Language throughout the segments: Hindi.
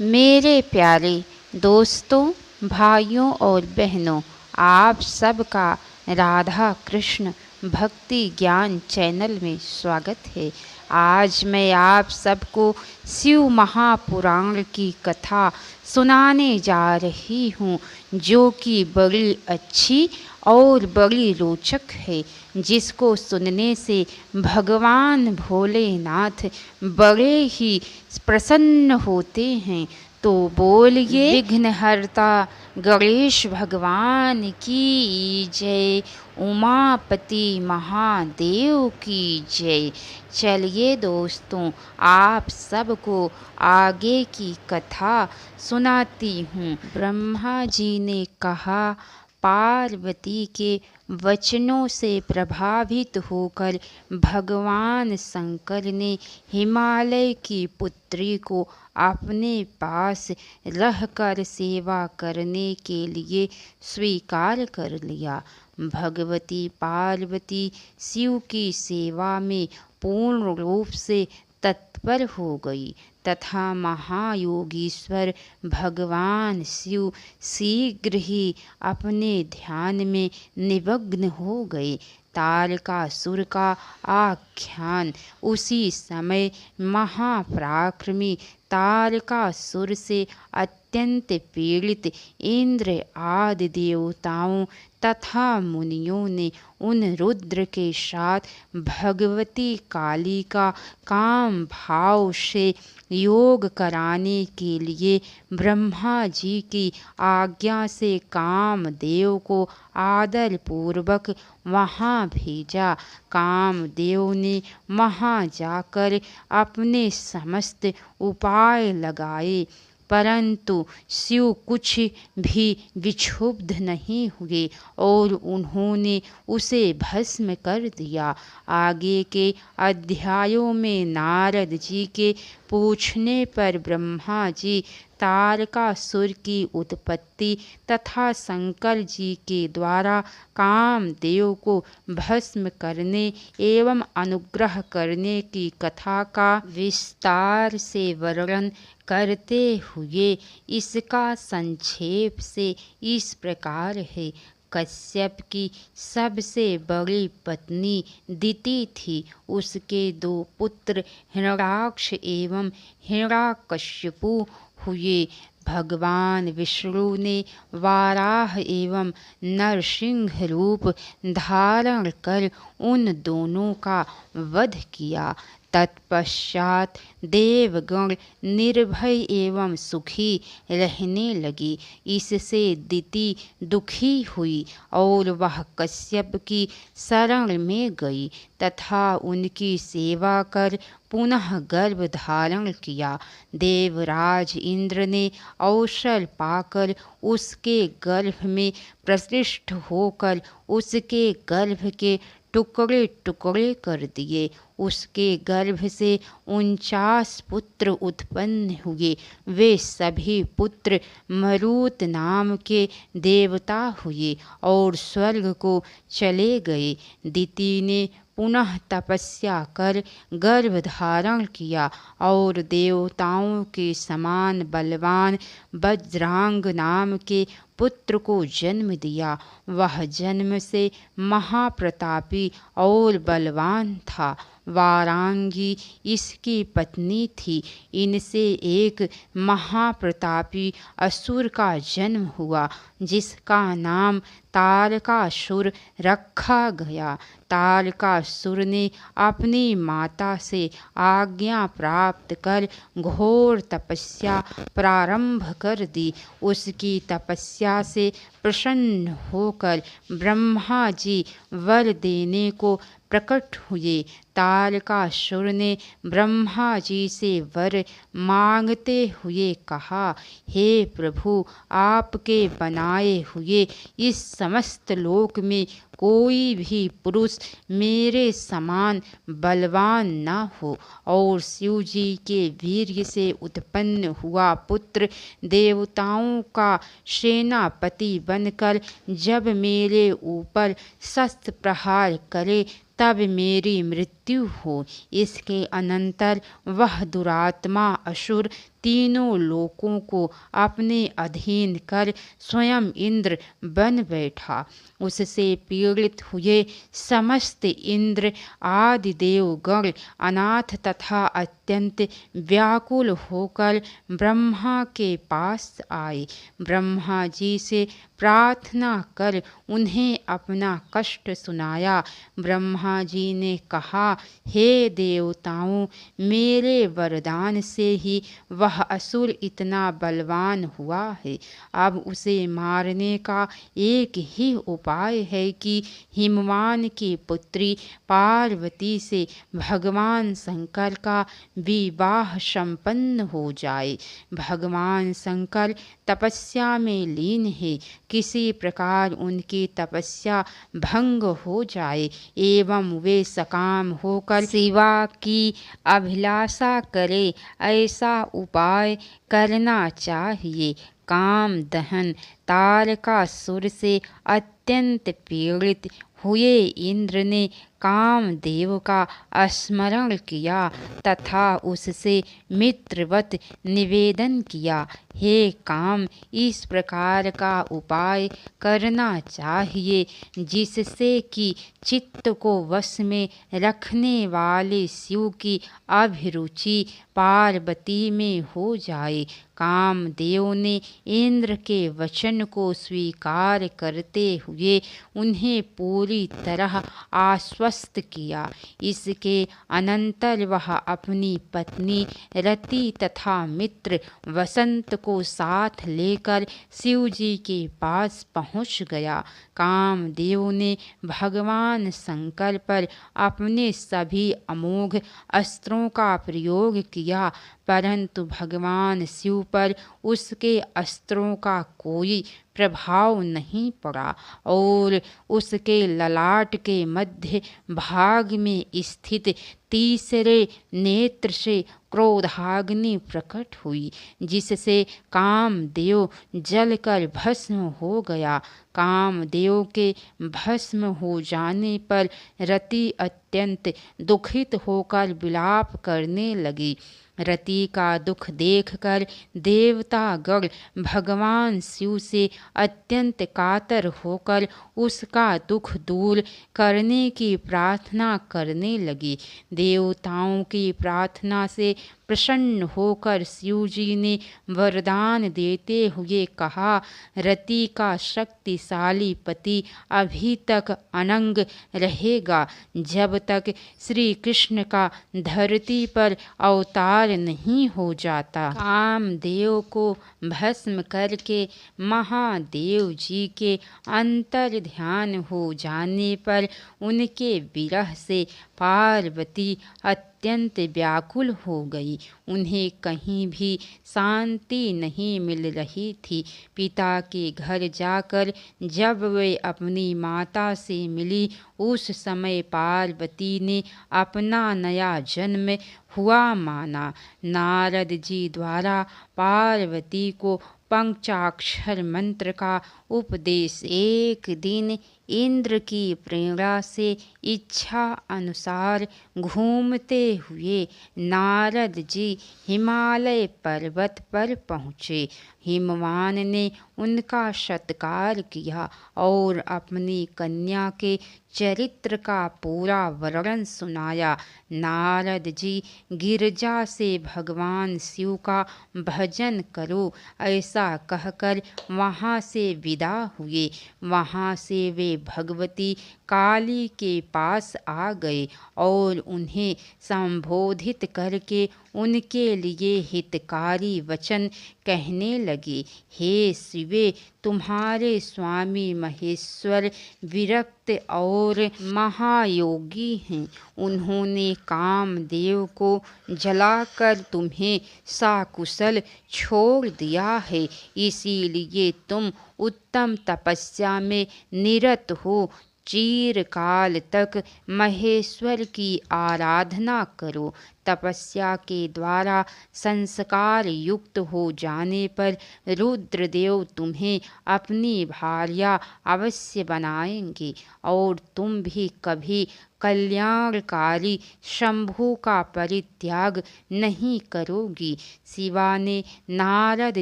मेरे प्यारे दोस्तों, भाइयों और बहनों, आप सबका राधा कृष्ण भक्ति ज्ञान चैनल में स्वागत है। आज मैं आप सबको शिव महापुराण की कथा सुनाने जा रही हूँ, जो कि बड़ी अच्छी और बड़ी रोचक है, जिसको सुनने से भगवान भोलेनाथ बड़े ही प्रसन्न होते हैं। तो बोलिए विघ्नहर्ता गणेश भगवान की जय, उमापति महादेव की जय। चलिए दोस्तों, आप सबको आगे की कथा सुनाती हूँ। ब्रह्मा जी ने कहा, पार्वती के वचनों से प्रभावित होकर भगवान शंकर ने हिमालय की पुत्री को अपने पास रहकर सेवा करने के लिए स्वीकार कर लिया। भगवती पार्वती शिव की सेवा में पूर्ण रूप से तत्पर हो गई तथा महायोगीश्वर भगवान शिव शीघ्र ही अपने ध्यान में निमग्न हो गए। तारकासुर का आख्यान। उसी समय महापराक्रमी तारकासुर से अत्यंत पीड़ित इंद्र आदि देवताओं तथा मुनियों ने उन रुद्र के साथ भगवती काली का काम भाव से योग कराने के लिए ब्रह्मा जी की आज्ञा से कामदेव को आदर पूर्वक वहाँ भेजा। कामदेव ने वहाँ जाकर अपने समस्त उपाय लगाए, परंतु शिव कुछ भी विक्षुब्ध नहीं हुए और उन्होंने उसे भस्म कर दिया। आगे के अध्यायों में नारद जी के पूछने पर ब्रह्मा जी तारकासुर की उत्पत्ति तथा शंकर जी के द्वारा कामदेव को भस्म करने एवं अनुग्रह करने की कथा का विस्तार से वर्णन करते हुए इसका संक्षेप से इस प्रकार है। कश्यप की सबसे बड़ी पत्नी दिति थी। उसके 2 पुत्र हिरण्याक्ष एवं हिरण्यकशिपु हुए। भगवान विष्णु ने वाराह एवं नरसिंह रूप धारण कर उन दोनों का वध किया। तत्पश्चात देवगण निर्भय एवं सुखी रहने लगी। इससे दिति दुखी हुई और वह कश्यप की शरण में गई तथा उनकी सेवा कर पुनः गर्भ धारण किया। देवराज इंद्र ने अवसर पाकर उसके गर्भ में प्रविष्ट होकर उसके गर्भ के टुकड़े टुकड़े कर दिए। उसके गर्भ से 49 पुत्र उत्पन्न हुए। वे सभी पुत्र मरुत नाम के देवता हुए और स्वर्ग को चले गए। दिति ने पुनः तपस्या कर गर्भ धारण किया और देवताओं के समान बलवान वज्रांग नाम के पुत्र को जन्म दिया। वह जन्म से महाप्रतापी और बलवान था। वारांगी इसकी पत्नी थी। इनसे एक महाप्रतापी असुर का जन्म हुआ, जिसका नाम तारकासुर रखा गया। तारकासुर ने अपनी माता से आज्ञा प्राप्त कर घोर तपस्या प्रारंभ कर दी। उसकी तपस्या से प्रसन्न होकर ब्रह्मा जी वर देने को प्रकट हुए। तारकासुर ने ब्रह्मा जी से वर मांगते हुए कहा, हे प्रभु, आपके बनाए हुए इस समस्त लोक में कोई भी पुरुष मेरे समान बलवान न हो और शिव जी के वीर्य से उत्पन्न हुआ पुत्र देवताओं का सेनापति बनकर जब मेरे ऊपर शस्त्र प्रहार करे तब मेरी मृत्यु मृत्यु हो। इसके अनंतर वह दुरात्मा असुर तीनों लोकों को अपने अधीन कर स्वयं इंद्र बन बैठा। उससे पीड़ित हुए समस्त इंद्र आदि देवगण अनाथ तथा अत्यंत व्याकुल होकर ब्रह्मा के पास आए। ब्रह्मा जी से प्रार्थना कर उन्हें अपना कष्ट सुनाया। ब्रह्मा जी ने कहा, हे देवताओं, मेरे वरदान से ही वह असुर इतना बलवान हुआ है। अब उसे मारने का एक ही उपाय है कि हिमवान की पुत्री पार्वती से भगवान शंकर का विवाह संपन्न हो जाए। भगवान शंकर तपस्या में लीन है। किसी प्रकार उनकी तपस्या भंग हो जाए एवं वे सकाम होकर शिवा की अभिलाषा करे, ऐसा उपाय करना चाहिए। काम दहन तारकासुर से अत्यंत पीड़ित हुए इंद्र ने कामदेव का स्मरण किया तथा उससे मित्रवत निवेदन किया, हे काम, इस प्रकार का उपाय करना चाहिए जिससे कि चित्त को वश में रखने वाले शिव की अभिरुचि पार्वती में हो जाए। कामदेव ने इंद्र के वचन को स्वीकार करते हुए उन्हें पूरी तरह आश्वस्त किया। इसके अनंतर वह अपनी पत्नी रति तथा मित्र वसंत को साथ लेकर शिव जी के पास पहुंच गया। कामदेव ने भगवान शंकर पर अपने सभी अमोघ अस्त्रों का प्रयोग किया, परंतु भगवान शिव पर उसके अस्त्रों का कोई प्रभाव नहीं पड़ा और उसके ललाट के मध्य भाग में स्थित तीसरे नेत्र से क्रोधाग्नि प्रकट हुई, जिससे कामदेव जलकर भस्म हो गया। कामदेव के भस्म हो जाने पर रति अत्यंत दुखित होकर विलाप करने लगी। रति का दुख देखकर देवतागण भगवान शिव से अत्यंत कातर होकर उसका दुख दूर करने की प्रार्थना करने लगी। देवताओं की प्रार्थना से प्रसन्न होकर शिव जी ने वरदान देते हुए कहा, रति का शक्तिशाली पति अभी तक अनंग रहेगा जब तक श्री कृष्ण का धरती पर अवतार नहीं हो जाता। कामदेव को भस्म करके महादेव जी के अंतर ध्यान हो जाने पर उनके विरह से पार्वती अत्यंत व्याकुल हो गई। उन्हें कहीं भी शांति नहीं मिल रही थी। पिता के घर जाकर जब वे अपनी माता से मिली, उस समय पार्वती ने अपना नया जन्म हुआ माना। नारद जी द्वारा पार्वती को पंचाक्षर मंत्र का उपदेश। एक दिन इंद्र की प्रेरणा से इच्छा अनुसार घूमते हुए नारद जी हिमालय पर्वत पर पहुँचे। हिमवान ने उनका सत्कार किया और अपनी कन्या के चरित्र का पूरा वर्णन सुनाया। नारद जी गिरजा से भगवान शिव का भजन करो ऐसा कहकर वहाँ से विदा हुए। वहाँ से वे भगवती काली के पास आ गए और उन्हें संबोधित करके उनके लिए हितकारी वचन कहने लगे। हे शिवे, तुम्हारे स्वामी महेश्वर विरक्त और महायोगी हैं। उन्होंने कामदेव को जलाकर तुम्हें साकुशल छोड़ दिया है, इसीलिए तुम उत्तम तपस्या में निरत हो चिरकाल तक महेश्वर की आराधना करो तपस्या के द्वारा संस्कार युक्त हो जाने पर रुद्रदेव तुम्हें अपनी भार्या अवश्य बनाएंगे और तुम भी कभी कल्याणकारी शंभु का परित्याग नहीं करोगी। शिवा ने नारद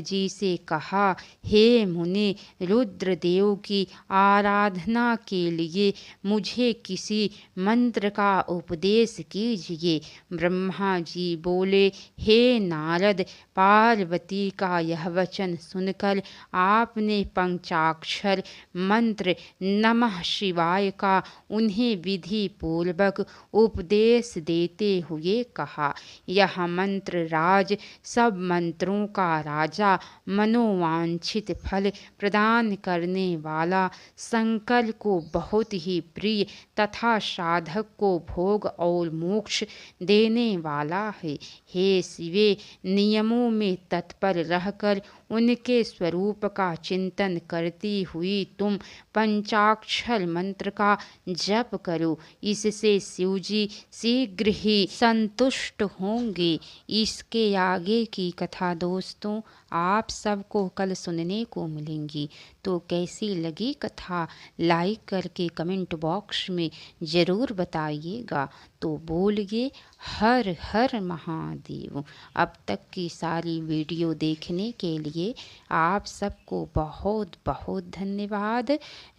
जी से कहा, हे मुनि, रुद्रदेव की आराधना के लिए मुझे किसी मंत्र का उपदेश कीजिए। ब्रह्मा जी बोले, हे नारद, पार्वती का यह वचन सुनकर आपने पंचाक्षर मंत्र नमः शिवाय का उन्हें विधि पूर्वक उपदेश देते हुए कहा। यह मंत्र राज सब मंत्रों का राजा, मनोवांछित फल प्रदान करने वाला, शंकर को बहुत ही प्रिय तथा साधक को भोग और मोक्ष देने वाला है। हे शिवे, नियमों में तत्पर रहकर उनके स्वरूप का चिंतन करती हुई तुम पंचाक्षर मंत्र का जप करो। इससे शिवजी शीघ्र ही संतुष्ट होंगे। इसके आगे की कथा दोस्तों आप सबको कल सुनने को मिलेंगी। तो कैसी लगी कथा लाइक करके कमेंट बॉक्स में ज़रूर बताइएगा। तो बोलिए हर हर महादेव। अब तक की सारी वीडियो देखने के लिए आप सबको बहुत बहुत धन्यवाद।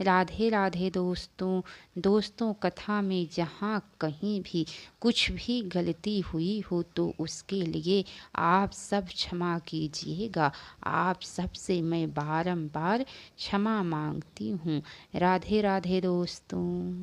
राधे राधे दोस्तों कथा में जहाँ कहीं भी कुछ भी गलती हुई हो तो उसके लिए आप सब क्षमा कीजिएगा। आप सबसे मैं बारंबार क्षमा मांगती हूँ। राधे राधे दोस्तों।